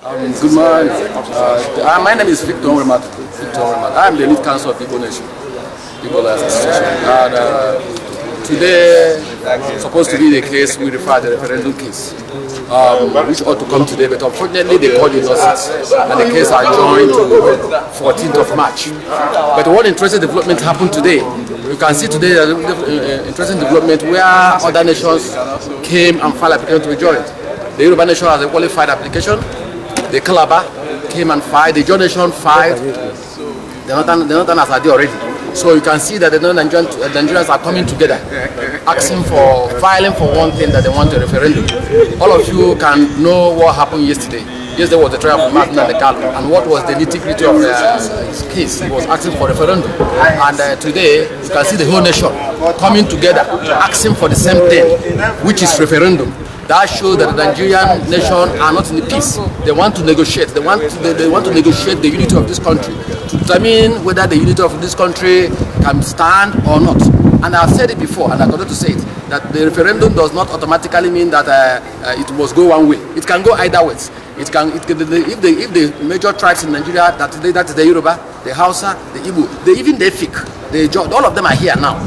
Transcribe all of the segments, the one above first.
Good morning. My name is Victor Oremat. I am the lead counsel of the Igbo Nation, Igbo Association. And today, supposed to be the case, we refer to the referendum case, which ought to come today, but unfortunately they called it not sit, and the case adjourned to 14th of March. But one interesting development happened today. You can see today that interesting development where other nations came and filed application to join. The Yoruba Nation has a qualified application. The Calabar came and filed. The John Nation filed. The Northern has had already. So you can see that the Nigerians are coming together, asking for, filing for one thing, that they want a referendum. All of you can know what happened yesterday. Yesterday was the trial of Martin and the Carlo, and what was the nitty-gritty of his case. He was asking for referendum. And today, you can see the whole nation coming together, asking for the same thing, which is referendum. That shows that the Nigerian nation are not in peace. They want to negotiate. They want to negotiate the unity of this country to determine whether the unity of this country can stand or not. And I've said it before, and I continue to say it, that the referendum does not automatically mean that it must go one way. It can go either ways. If the major tribes in Nigeria, that is the Yoruba, the Hausa, the Igbo, even the Efik, all of them are here now,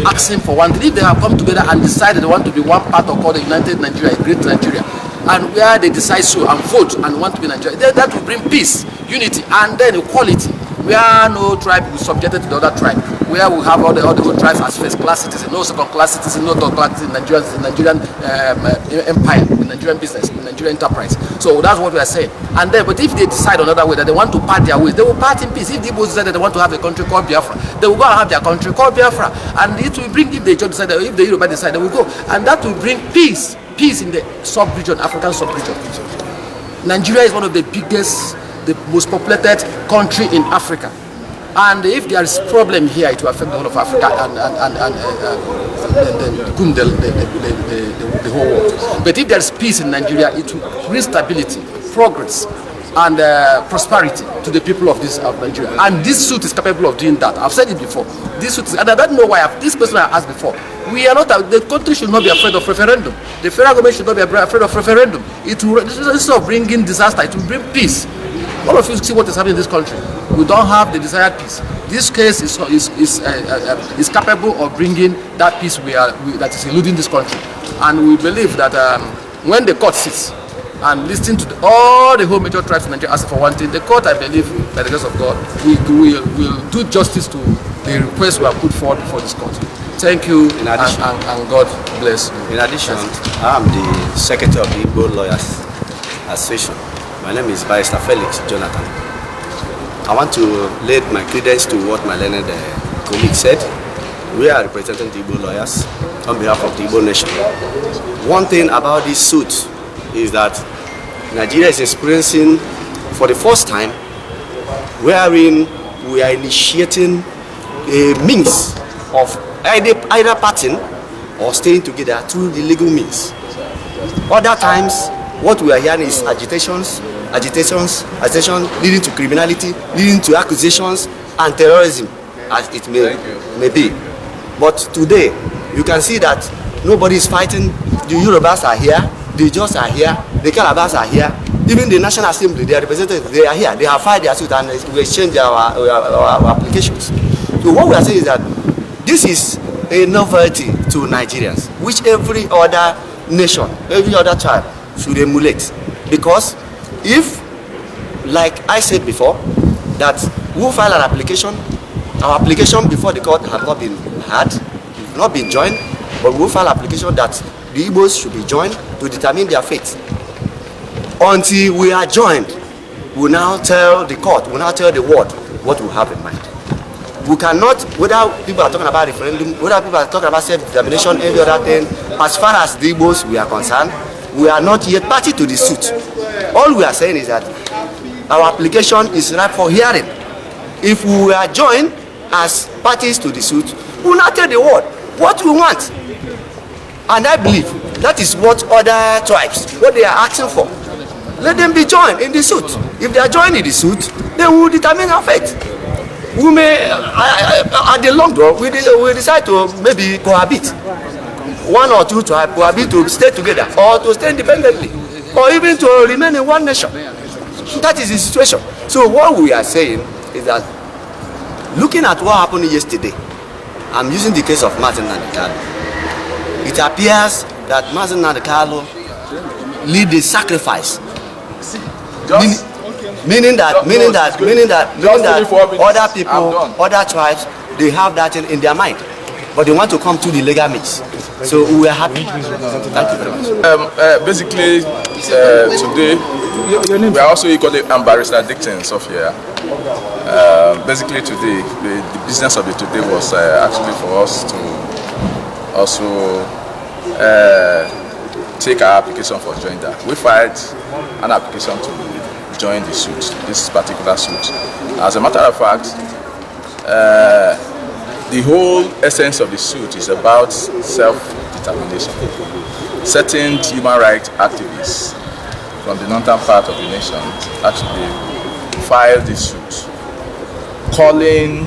asking for one thing. If they have come together and decided they want to be one part of called the United Nigeria, a great Nigeria, and where they decide so and vote and want to be Nigeria, that will bring peace, unity, and then equality. Where no tribe will be subjected to the other tribe, where we have all the tribes as first-class citizens, no second-class citizens, no third-class citizens in Nigerian empire, in Nigerian business, in Nigerian enterprise. So that's what we are saying. And then, but if they decide another way, that they want to part their ways, they will part in peace. If the Igbo decide that they want to have a country called Biafra, they will go and have their country called Biafra. And it will bring, if they decide, if the Yoruba decide, they will go. And that will bring peace in the sub-region, African sub-region. Nigeria is one of the biggest, the most populated country in Africa, and if there is problem here, it will affect the whole of Africa and the whole world. But if there is peace in Nigeria, it will bring stability, progress, and prosperity to the people of Nigeria. And this suit is capable of doing that. I've said it before. This suit is, and I don't know why. This question I asked before. We are not. The country should not be afraid of referendum. The federal government should not be afraid of referendum. It will, instead of bringing disaster, it will bring peace. All of you see what is happening in this country. We don't have the desired peace. This case is capable of bringing that peace that is eluding this country. And we believe that when the court sits and listen to all the whole major tribes in Nigeria asking for one thing, the court, I believe, by the grace of God, will do justice to the request we have put forward before this court. Thank you, and God bless you. In addition, I am the secretary of the Igbo Lawyers Association. My name is Barrister Felix Jonathan. I want to lay my credence to what my learned colleague said. We are representing the Igbo lawyers on behalf of the Igbo nation. One thing about this suit is that Nigeria is experiencing, for the first time, wherein we are initiating a means of either parting or staying together through the legal means. Other times, what we are hearing is agitation leading to criminality, leading to accusations and terrorism, as it may be. But today, you can see that nobody is fighting. The Yorubas are here, the Jos are here, the Calabars are here, even the National Assembly, their representatives, they are here. They have filed their suit and we exchange our applications. So what we are saying is that this is a novelty to Nigerians, which every other nation, every other tribe should emulate. Because if, like I said before, that we file an application, our application before the court has not been not been joined, but we file application that the Igbos should be joined to determine their fate. Until we are joined, we now tell the court, we now tell the world what we have in mind. We cannot, whether people are talking about referendum, whether people are talking about self-determination, every other thing, as far as the Igbos we are concerned, we are not yet party to the suit. All we are saying is that our application is ripe for hearing. If we are joined as parties to the suit, we will not tell the world what we want. And I believe that is what other tribes, what they are asking for. Let them be joined in the suit. If they are joined in the suit, then we will determine our fate. We may, at the long run, we decide to maybe cohabit. One or two tribes cohabit to stay together or to stay independently, or even to remain in one nation. That is the situation. So what we are saying is that, looking at what happened yesterday, I'm using the case of Martin Nadekalo. It appears that Martin Nadekalo lead the sacrifice, meaning that other people, other tribes, they have that in their mind, but they want to come to the legal means. So we are happy. Thank you very much. Basically, today we are also equally embarrassed at Dixon's of here. Basically, today the business of it today was actually for us to also take our application for joinder. We filed an application to join the suit, this particular suit. As a matter of fact, the whole essence of the suit is about self-determination. Certain human rights activists from the northern part of the nation actually filed this suit, calling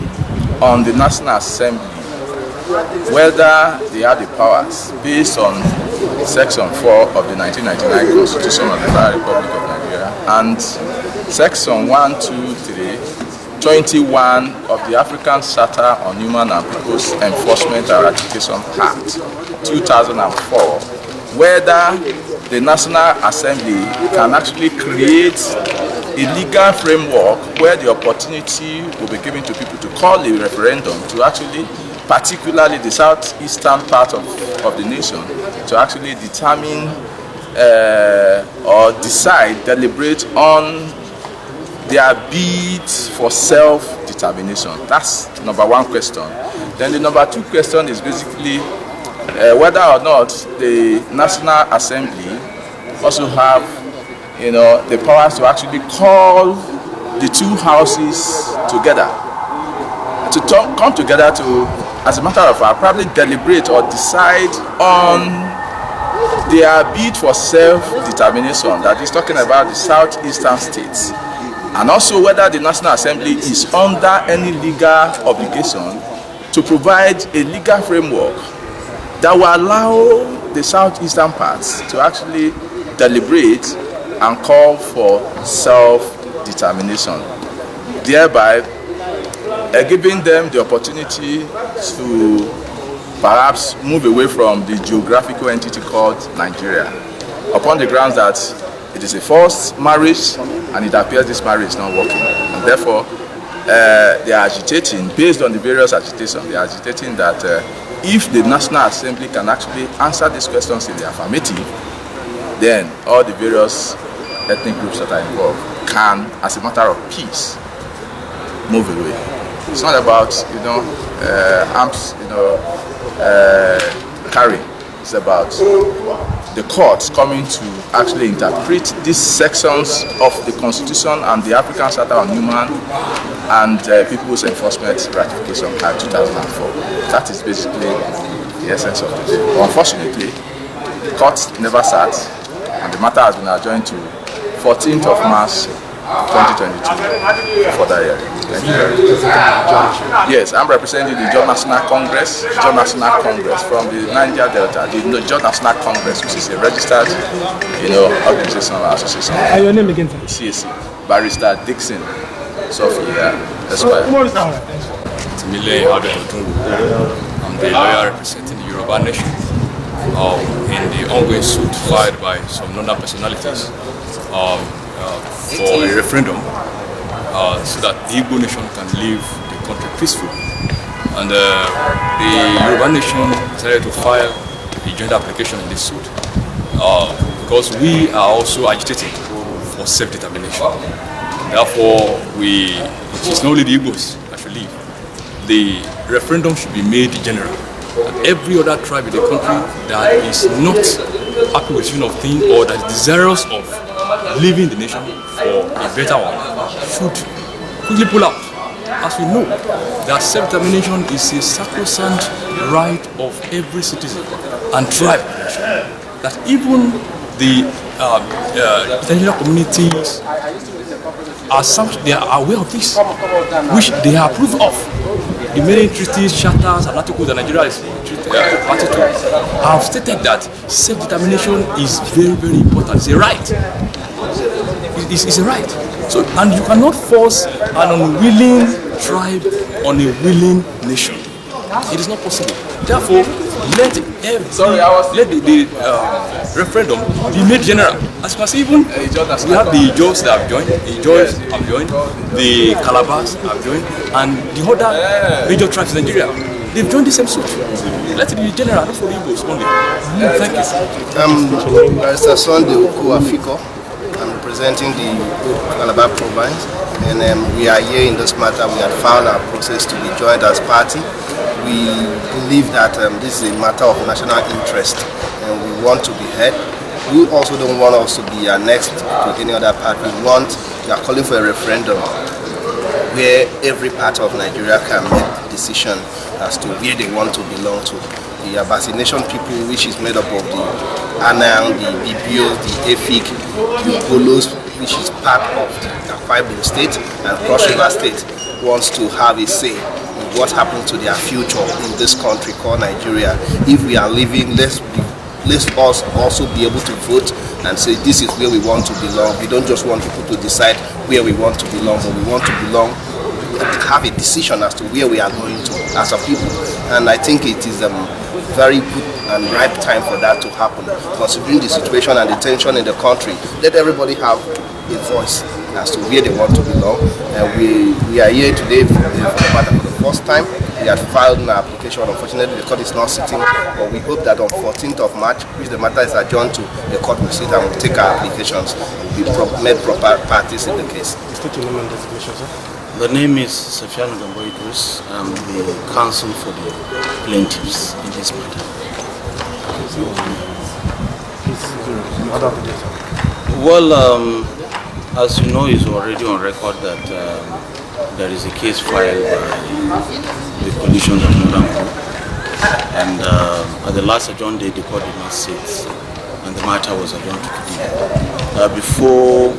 on the National Assembly whether they have the powers based on Section 4 of the 1999 Constitution of the Federal Republic of Nigeria and Section 1, 2, 3, 21 of the African Charter on Human and People's Enforcement and Ratification Act 2004, whether the National Assembly can actually create a legal framework where the opportunity will be given to people to call a referendum to actually, particularly the southeastern part of the nation, to actually determine or decide, deliberate on their bid for self-determination. That's number one question. Then the number two question is basically whether or not the National Assembly also have, the powers to actually call the two houses together, to come together to, as a matter of fact, probably deliberate or decide on their bid for self-determination, that is talking about the southeastern states, and also whether the National Assembly is under any legal obligation to provide a legal framework that will allow the southeastern parts to actually deliberate and call for self-determination, thereby giving them the opportunity to perhaps move away from the geographical entity called Nigeria, upon the grounds that it is a forced marriage and it appears this marriage is not working. And therefore, they are agitating, based on the various agitations, they are agitating that if the National Assembly can actually answer these questions in the affirmative, then all the various ethnic groups that are involved can, as a matter of peace, move away. It's not about, arms, carrying. It's about the courts coming to actually interpret these sections of the Constitution and the African Charter on Human and People's Enforcement Ratification Act 2004. That is basically the essence of it. Unfortunately, the court never sat, and the matter has been adjourned to 14th of March 2022 for that year. Thank you. Yes, I'm representing the John National Congress from the Niger Delta, the John National Congress, which is a registered, organization or association. Your name again, sir? CAC, Barrister Dixon, Sophia Esquire. I'm the lawyer representing the Yoruba Nation in the ongoing suit filed by some non personalities for a referendum so that the Igbo nation can live the country peacefully. And the Yoruba nation decided to file a joint application in this suit because we are also agitating for self-determination. Therefore, it is not only the Igbos that should live. The referendum should be made general. And every other tribe in the country that is not happy with the of things or that is desirous of leaving the nation for a better one should quickly pull out. As we know, that self-determination is a sacrosanct right of every citizen and tribe. That even the international communities they are aware of this, which they are approved of. The many treaties, charters, and articles that Nigeria is party to have stated that self-determination is very, very important. It's a right. It's is a right. So, and you cannot force an unwilling tribe on a willing nation. It is not possible. Therefore, let the referendum be made general. As you can see, even we have the Ijaws that have joined, the Calabars have joined, and the other major tribes in Nigeria. They've joined the same suit. Let it be general, not for the Igbos only. Thank you. Barrister Sunday Afiko. I'm representing the Calabar province, and we are here in this matter. We had found our process to be joined as party. We believe that this is a matter of national interest, and we want to be heard. We also don't want us to be annexed to any other part. We are calling for a referendum where every part of Nigeria can make a decision as to where they want to belong to. The Abasi Nation people, which is made up of the Anang, the BBO, the Efik, the Polos, which is part of the Akwa Ibom state, and Cross River state, wants to have a say in what happens to their future in this country called Nigeria. If we are living, let's us also be able to vote and say this is where we want to belong. We don't just want people to decide where we want to belong, but we want to belong, have a decision as to where we are going to as a people. And I think it is very good and ripe time for that to happen, considering the situation and the tension in the country. Let everybody have a voice as to where they want to belong. We are here today for the first time. We had filed an application. Unfortunately, the court is not sitting, but we hope that on 14th of March, which the matter is adjourned to, the court will sit and will take our applications. We made proper parties in the case. The name is Sefiano Gambo Idris. I'm the counsel for the plaintiffs in this matter. Well, as you know, it's already on record that there is a case filed by the coalition of Northern Group, and at the last adjourned date, the court did not sit, and the matter was adjourned to today. Before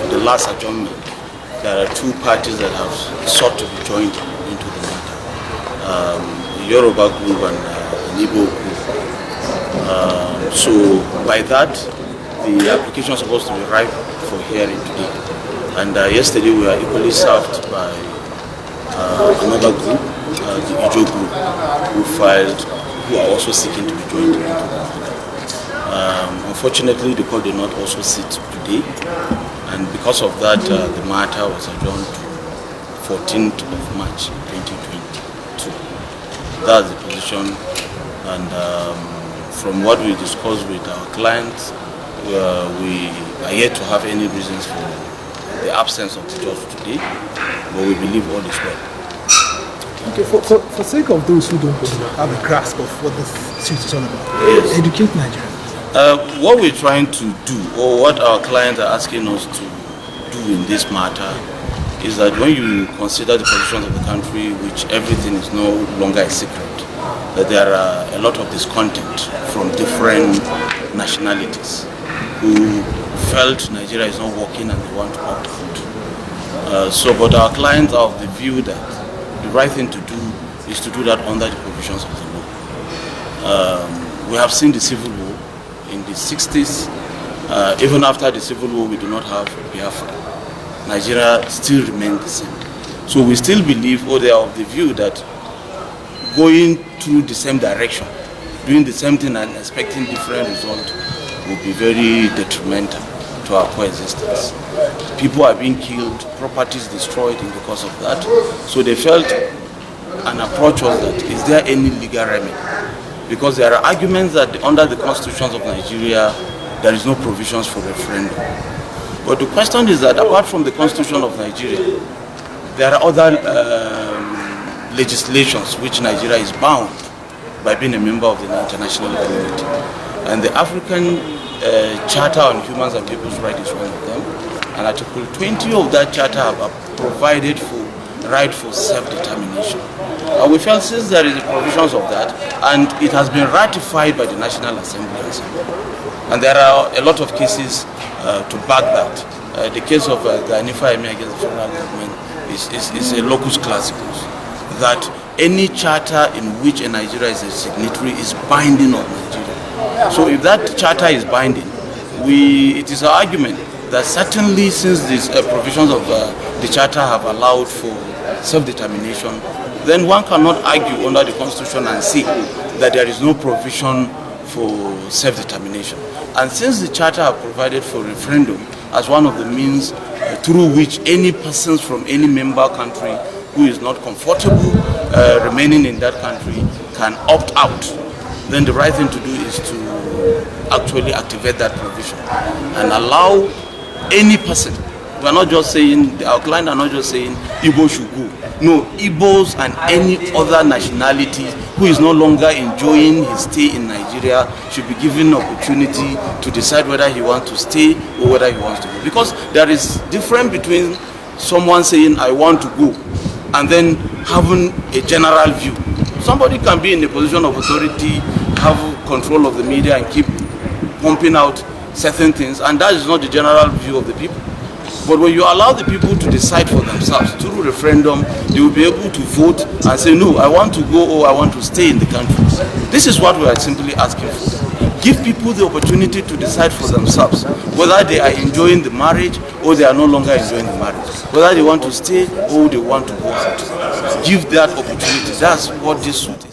the last adjournment, there are two parties that have sought to be joined into the matter, the Yoruba group and the Igbo group. So by that, the application is supposed to be ripe for hearing today. And yesterday we were equally served by another group, the Ijaw group, who are also seeking to be joined into the matter. Unfortunately, the court did not also sit today. And because of that, the matter was adjourned to 14th of March 2022. That's the position. And from what we discussed with our clients, we are yet to have any reasons for the absence of the judge today, but we believe all is well. Okay, for sake of those who don't have a grasp of what this suit is all about, yes, educate Nigerians. What we're trying to do, or what our clients are asking us to do in this matter, is that when you consider the positions of the country, which everything is no longer a secret, that there are a lot of discontent from different nationalities who felt Nigeria is not working and they want to opt out. But our clients are of the view that the right thing to do is to do that under the provisions of the law. We have seen the civil war in the 60s. Even after the civil war, we do not have Biafra. Nigeria still remains the same. So we still believe, or they are of the view that going through the same direction, doing the same thing and expecting different results would be very detrimental to our coexistence. People are being killed, properties destroyed in the course of that. So they felt an approach was that, is there any legal remedy? Because there are arguments that under the constitutions of Nigeria, there is no provisions for referendum. But the question is that apart from the constitution of Nigeria, there are other legislations which Nigeria is bound by being a member of the international community. And the African Charter on Human and People's Rights is one of them. And Article 20 of that charter have provided for right for self-determination. We felt since there is the provisions of that, and it has been ratified by the National Assembly, and there are a lot of cases to back that. The case of Ganifa Emi against the federal government is a locus classicus, that any charter in which a Nigeria is a signatory is binding on Nigeria. So if that charter is binding, it is our argument that certainly since these provisions of the Charter have allowed for self-determination, then one cannot argue under the Constitution and say that there is no provision for self-determination. And since the Charter have provided for referendum as one of the means through which any persons from any member country who is not comfortable remaining in that country can opt out, then the right thing to do is to actually activate that provision and allow any person. We are not just saying, our client are not just saying Igbo should go. No, Igbos and any other nationality who is no longer enjoying his stay in Nigeria should be given opportunity to decide whether he wants to stay or whether he wants to go. Because there is difference between someone saying I want to go and then having a general view. Somebody can be in a position of authority, have control of the media and keep pumping out certain things, and that is not the general view of the people. But when you allow the people to decide for themselves through referendum, they will be able to vote and say, no, I want to go or I want to stay in the country. This is what we are simply asking for. Give people the opportunity to decide for themselves whether they are enjoying the marriage or they are no longer enjoying the marriage, whether they want to stay or they want to go out. Give that opportunity. That's what this suit is.